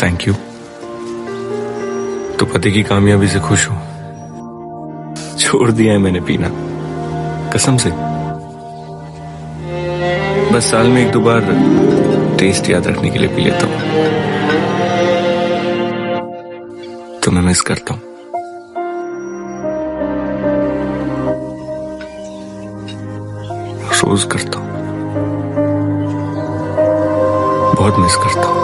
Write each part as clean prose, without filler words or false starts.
Thank you. तो पति की कामयाबी से खुश हूं। छोड़ दिया है मैंने पीना, कसम से। बस साल में एक दो बार टेस्ट याद रखने के लिए पी लेता हूं। तो मैं मिस करता हूं। रोज करता हूं, बहुत मिस करता हूं,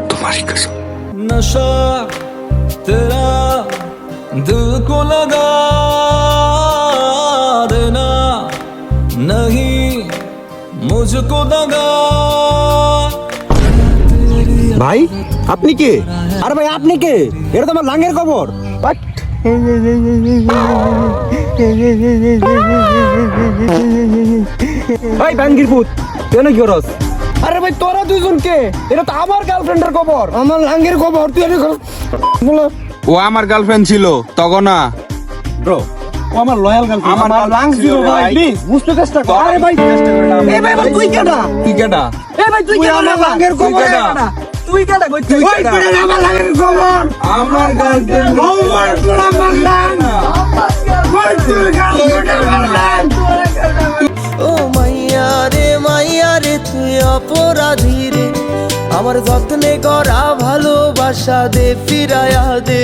तुम्हारी कसम। नशा तेरा दिल को लगा देना, नहीं मुझको दगा। ভাই আপনি কে? আরে ভাই আপনি কে? এটা তো আমার লাঙ্গের খবর। ভাই বাঙ্গির পুত তুই না কি করস? আরে ভাই তোরা দুইজন কে? এটা তো আমার গার্লফ্রেন্ডের খবর, আমার লাঙ্গের খবর। তুই এনে বলো। ও আমার গার্লফ্রেন্ড ছিল তখন না ব্রো, ও আমার লয়াল গার্লফ্রেন্ড। আমার লাং ছিল ভাই, প্লিজ বুঝতে চেষ্টা কর। আরে ভাই এই ভাই ভাই তুই কেডা? তুই কেডা? এই ভাই তুই কেডা? আমার লাঙ্গের খবর কেডা? তুই কেডা কই? তুই কেডা? আমার লাঙ্গের খবর। আমার গার্লফ্রেন্ড আমার লাং। ভাই তুই গার্লফ্রেন্ড আমার লাং। ও মাইয়া রে তুই অপরাধী রে, আমার যত্নে করা ভালোবাসা দে ফিরায়া দে।